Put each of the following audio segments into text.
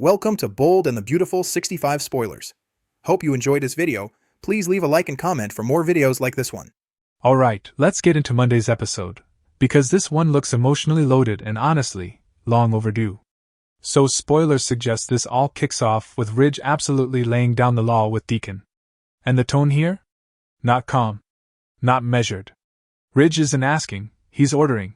Welcome to Bold and the Beautiful 65 Spoilers. Hope you enjoyed this video. Please leave a like and comment for more videos like this one. Alright, let's get into Monday's episode, because this one looks emotionally loaded and honestly, long overdue. So spoilers suggest this all kicks off with Ridge absolutely laying down the law with Deacon. And the tone here? Not calm. Not measured. Ridge isn't asking, he's ordering.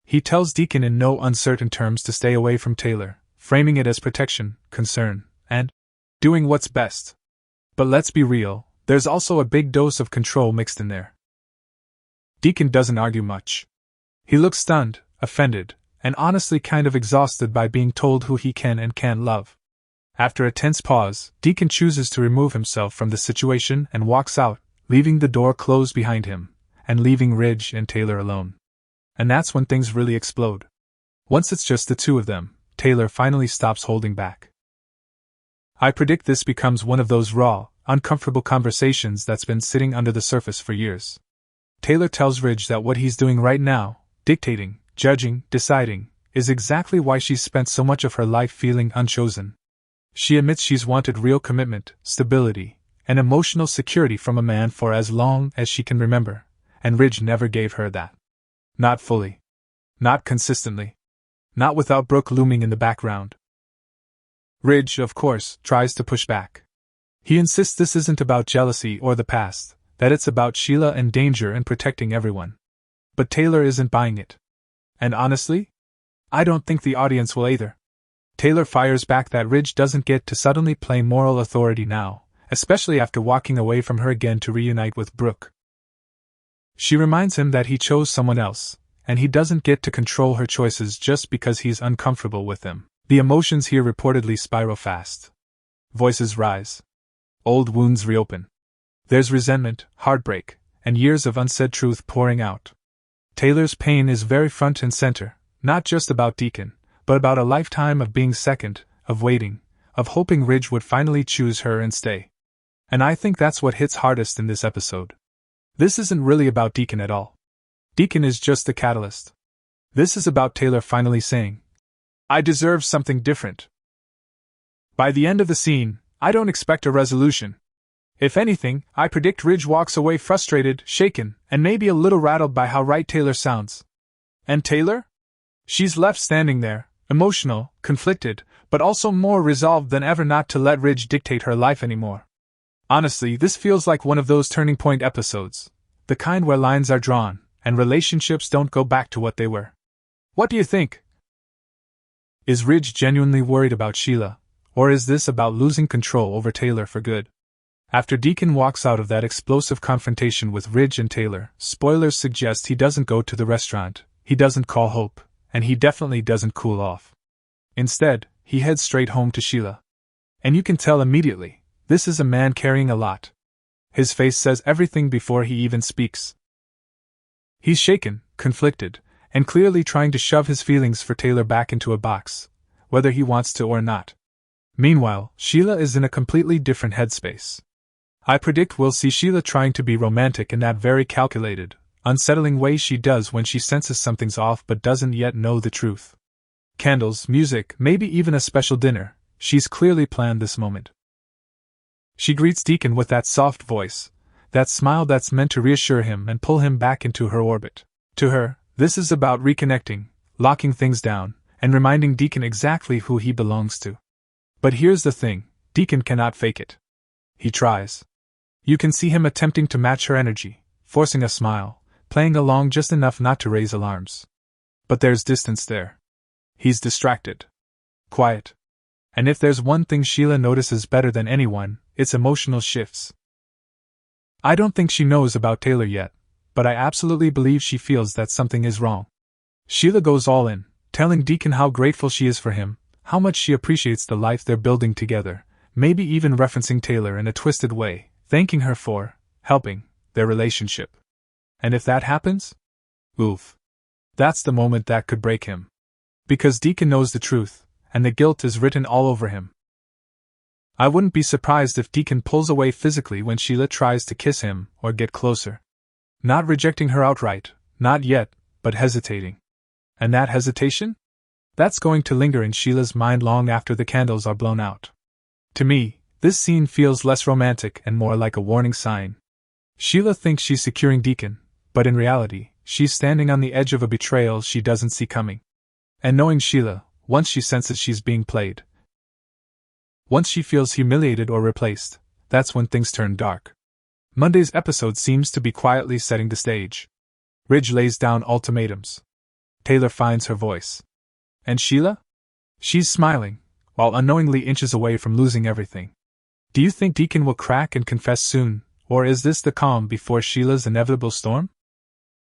He tells Deacon in no uncertain terms to stay away from Taylor, framing it as protection, concern, and doing what's best. But let's be real, there's also a big dose of control mixed in there. Deacon doesn't argue much. He looks stunned, offended, and honestly kind of exhausted by being told who he can and can't love. After a tense pause, Deacon chooses to remove himself from the situation and walks out, leaving the door closed behind him, and leaving Ridge and Taylor alone. And that's when things really explode. Once it's just the two of them, Taylor finally stops holding back. I predict this becomes one of those raw, uncomfortable conversations that's been sitting under the surface for years. Taylor tells Ridge that what he's doing right now, dictating, judging, deciding, is exactly why she's spent so much of her life feeling unchosen. She admits she's wanted real commitment, stability, and emotional security from a man for as long as she can remember, and Ridge never gave her that. Not fully. Not consistently. Not without Brooke looming in the background. Ridge, of course, tries to push back. He insists this isn't about jealousy or the past, that it's about Sheila and danger and protecting everyone. But Taylor isn't buying it. And honestly, I don't think the audience will either. Taylor fires back that Ridge doesn't get to suddenly play moral authority now, especially after walking away from her again to reunite with Brooke. She reminds him that he chose someone else, and he doesn't get to control her choices just because he's uncomfortable with them. The emotions here reportedly spiral fast. Voices rise. Old wounds reopen. There's resentment, heartbreak, and years of unsaid truth pouring out. Taylor's pain is very front and center, not just about Deacon, but about a lifetime of being second, of waiting, of hoping Ridge would finally choose her and stay. And I think that's what hits hardest in this episode. This isn't really about Deacon at all. Deacon is just the catalyst. This is about Taylor finally saying, I deserve something different. By the end of the scene, I don't expect a resolution. If anything, I predict Ridge walks away frustrated, shaken, and maybe a little rattled by how right Taylor sounds. And Taylor? She's left standing there, emotional, conflicted, but also more resolved than ever not to let Ridge dictate her life anymore. Honestly, this feels like one of those turning point episodes, the kind where lines are drawn, and relationships don't go back to what they were. What do you think? Is Ridge genuinely worried about Sheila, or is this about losing control over Taylor for good? After Deacon walks out of that explosive confrontation with Ridge and Taylor, spoilers suggest he doesn't go to the restaurant, he doesn't call Hope, and he definitely doesn't cool off. Instead, he heads straight home to Sheila. And you can tell immediately, this is a man carrying a lot. His face says everything before he even speaks. He's shaken, conflicted, and clearly trying to shove his feelings for Taylor back into a box, whether he wants to or not. Meanwhile, Sheila is in a completely different headspace. I predict we'll see Sheila trying to be romantic in that very calculated, unsettling way she does when she senses something's off but doesn't yet know the truth. Candles, music, maybe even a special dinner, she's clearly planned this moment. She greets Deacon with that soft voice, that smile that's meant to reassure him and pull him back into her orbit. To her, this is about reconnecting, locking things down, and reminding Deacon exactly who he belongs to. But here's the thing, Deacon cannot fake it. He tries. You can see him attempting to match her energy, forcing a smile, playing along just enough not to raise alarms. But there's distance there. He's distracted. Quiet. And if there's one thing Sheila notices better than anyone, it's emotional shifts. I don't think she knows about Taylor yet, but I absolutely believe she feels that something is wrong. Sheila goes all in, telling Deacon how grateful she is for him, how much she appreciates the life they're building together, maybe even referencing Taylor in a twisted way, thanking her for helping their relationship. And if that happens? Oof. That's the moment that could break him. Because Deacon knows the truth, and the guilt is written all over him. I wouldn't be surprised if Deacon pulls away physically when Sheila tries to kiss him or get closer. Not rejecting her outright, not yet, but hesitating. And that hesitation? That's going to linger in Sheila's mind long after the candles are blown out. To me, this scene feels less romantic and more like a warning sign. Sheila thinks she's securing Deacon, but in reality, she's standing on the edge of a betrayal she doesn't see coming. And knowing Sheila, once she senses she's being played, once she feels humiliated or replaced, that's when things turn dark. Monday's episode seems to be quietly setting the stage. Ridge lays down ultimatums. Taylor finds her voice. And Sheila? She's smiling, while unknowingly inches away from losing everything. Do you think Deacon will crack and confess soon, or is this the calm before Sheila's inevitable storm?